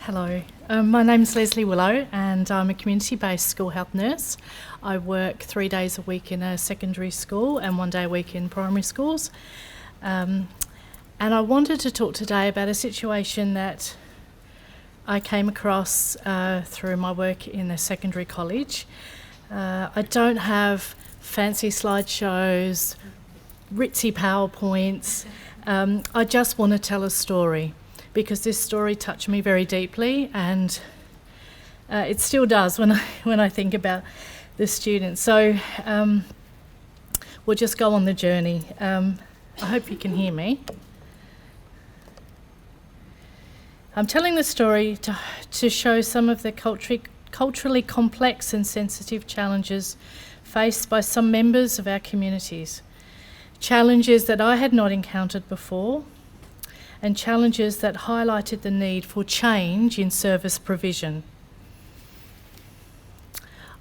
Hello, my name's Lesley Willow and I'm a community-based school health nurse. I work 3 days a week in a secondary school and 1 day a week in primary schools. And I wanted to talk today about a situation that I came across through my work in a secondary college. I don't have fancy slideshows, ritzy PowerPoints. I just want to tell a story, because this story touched me very deeply, and it still does when I think about the students. So we'll just go on the journey. I hope you can hear me. I'm telling the story to show some of the culturally complex and sensitive challenges faced by some members of our communities. Challenges that I had not encountered before, and challenges that highlighted the need for change in service provision.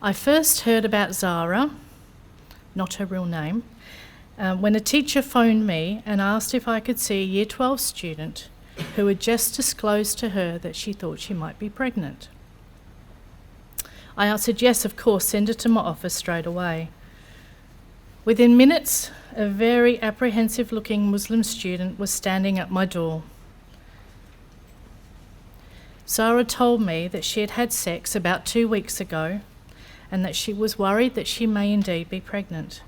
I first heard about Zara, not her real name, when a teacher phoned me and asked if I could see a Year 12 student who had just disclosed to her that she thought she might be pregnant. I answered yes, of course, send her to my office straight away. Within minutes, a very apprehensive-looking Muslim student was standing at my door. Zara told me that she had had sex about 2 weeks ago and that she was worried that she may indeed be pregnant.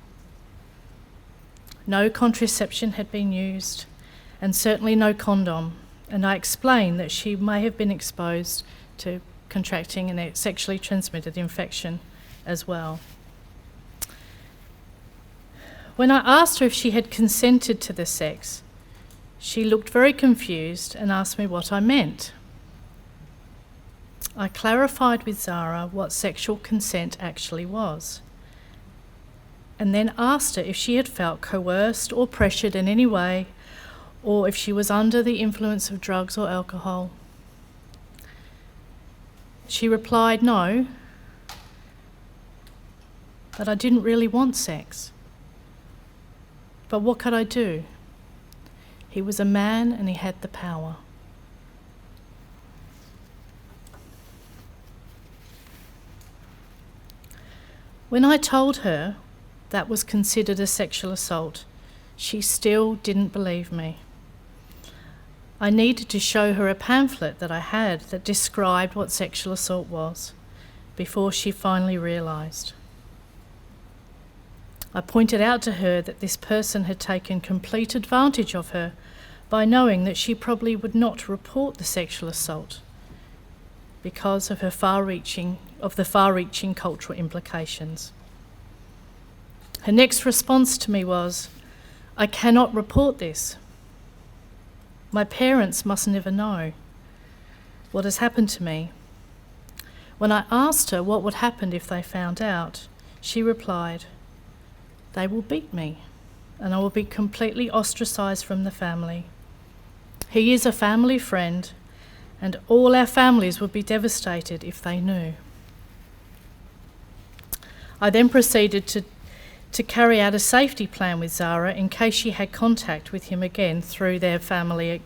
No contraception had been used, and certainly no condom, and I explained that she may have been exposed to contracting a sexually transmitted infection as well. When I asked her if she had consented to the sex, she looked very confused and asked me what I meant. I clarified with Zara what sexual consent actually was, and then asked her if she had felt coerced or pressured in any way, or if she was under the influence of drugs or alcohol. She replied, no, but I didn't really want sex. But what could I do? He was a man and he had the power. When I told her that was considered a sexual assault, she still didn't believe me. I needed to show her a pamphlet that I had that described what sexual assault was, before she finally realised. I pointed out to her that this person had taken complete advantage of her by knowing that she probably would not report the sexual assault because of the far-reaching cultural implications. Her next response to me was, I cannot report this. My parents must never know what has happened to me. When I asked her what would happen if they found out, she replied, they will beat me and I will be completely ostracised from the family. He is a family friend and all our families would be devastated if they knew. I then proceeded to carry out a safety plan with Zara in case she had contact with him again through their family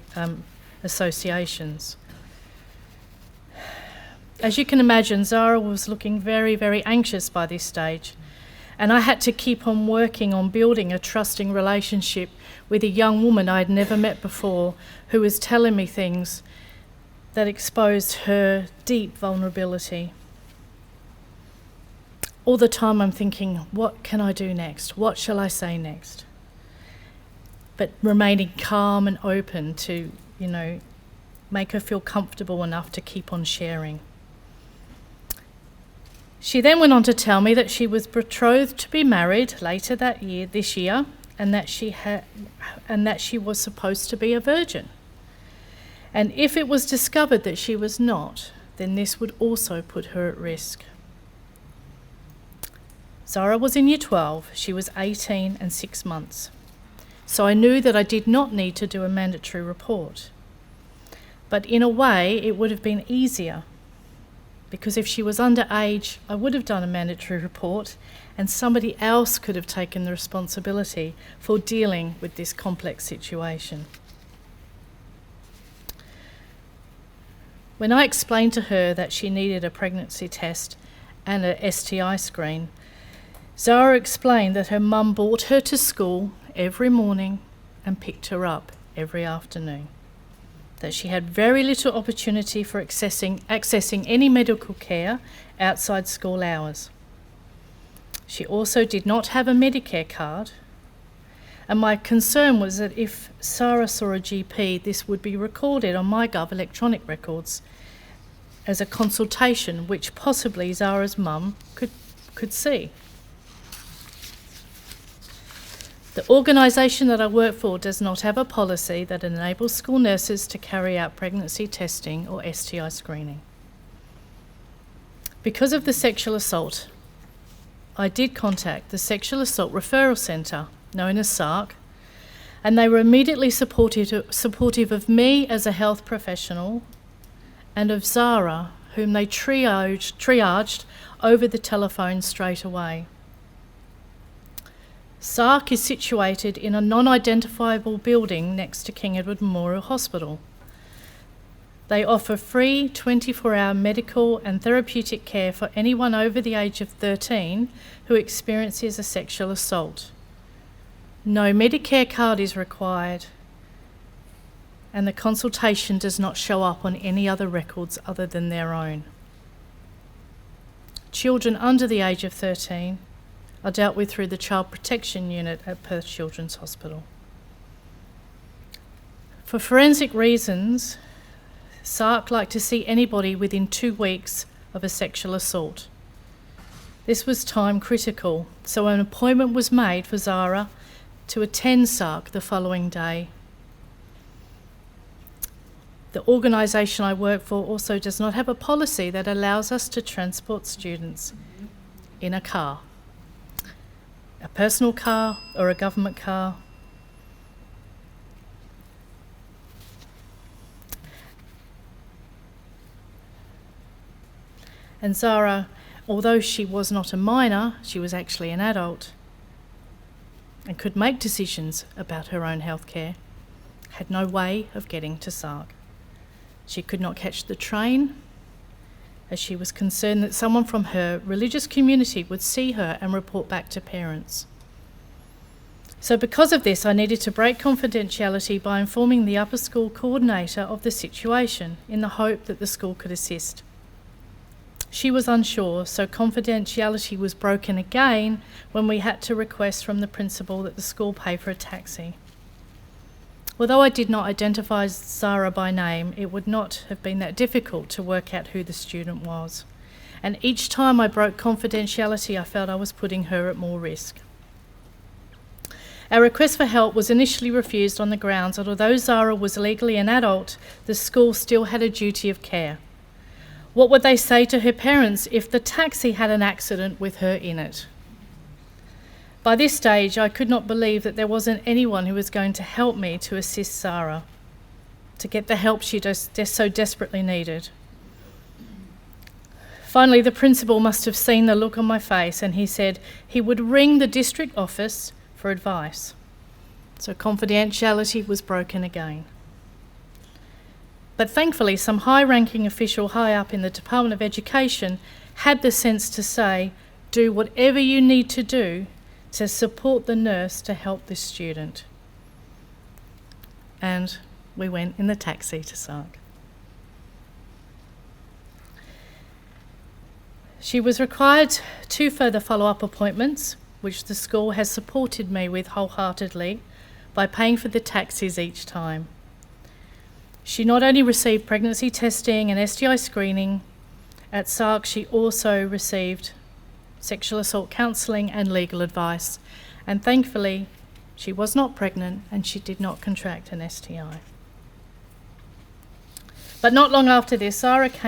associations. As you can imagine, Zara was looking very, very anxious by this stage, and I had to keep on working on building a trusting relationship with a young woman I had never met before, who was telling me things that exposed her deep vulnerability. All the time I'm thinking, what can I do next? What shall I say next? But remaining calm and open to, make her feel comfortable enough to keep on sharing. She then went on to tell me that she was betrothed to be married later this year, and that she was supposed to be a virgin. And if it was discovered that she was not, then this would also put her at risk. Zara was in Year 12, she was 18 and 6 months. So I knew that I did not need to do a mandatory report. But in a way, it would have been easier, because if she was underage, I would have done a mandatory report and somebody else could have taken the responsibility for dealing with this complex situation. When I explained to her that she needed a pregnancy test and a STI screen, Zara explained that her mum brought her to school every morning and picked her up every afternoon, that she had very little opportunity for accessing any medical care outside school hours. She also did not have a Medicare card, and my concern was that if Zara saw a GP, this would be recorded on MyGov electronic records as a consultation, which possibly Zara's mum could see. The organisation that I work for does not have a policy that enables school nurses to carry out pregnancy testing or STI screening. Because of the sexual assault, I did contact the Sexual Assault Referral Centre, known as SARC, and they were immediately supportive of me as a health professional and of Zara, whom they triaged over the telephone straight away. SARC is situated in a non-identifiable building next to King Edward Memorial Hospital. They offer free 24-hour medical and therapeutic care for anyone over the age of 13 who experiences a sexual assault. No Medicare card is required, and the consultation does not show up on any other records other than their own. Children under the age of 13 are dealt with through the Child Protection Unit at Perth Children's Hospital. For forensic reasons, SARC like to see anybody within 2 weeks of a sexual assault. This was time critical, so an appointment was made for Zara to attend SARC the following day. The organisation I work for also does not have a policy that allows us to transport students in a car, a personal car or a government car. And Zara, although she was not a minor, she was actually an adult and could make decisions about her own healthcare, had no way of getting to SARC. She could not catch the train, as she was concerned that someone from her religious community would see her and report back to parents. So because of this, I needed to break confidentiality by informing the upper school coordinator of the situation in the hope that the school could assist. She was unsure, so confidentiality was broken again when we had to request from the principal that the school pay for a taxi. Although I did not identify Zara by name, it would not have been that difficult to work out who the student was. And each time I broke confidentiality, I felt I was putting her at more risk. Our request for help was initially refused on the grounds that although Zara was legally an adult, the school still had a duty of care. What would they say to her parents if the taxi had an accident with her in it? By this stage, I could not believe that there wasn't anyone who was going to help me to assist Zara, to get the help she so desperately needed. Finally, the principal must have seen the look on my face, and he said he would ring the district office for advice. So confidentiality was broken again. But thankfully, some high-ranking official high up in the Department of Education had the sense to say, do whatever you need to do to support the nurse to help this student. And we went in the taxi to SARC. She was required 2 further follow-up appointments, which the school has supported me with wholeheartedly by paying for the taxis each time. She not only received pregnancy testing and STI screening at SARC, she also received sexual assault counselling and legal advice. And thankfully, she was not pregnant and she did not contract an STI. But not long after this, Zara came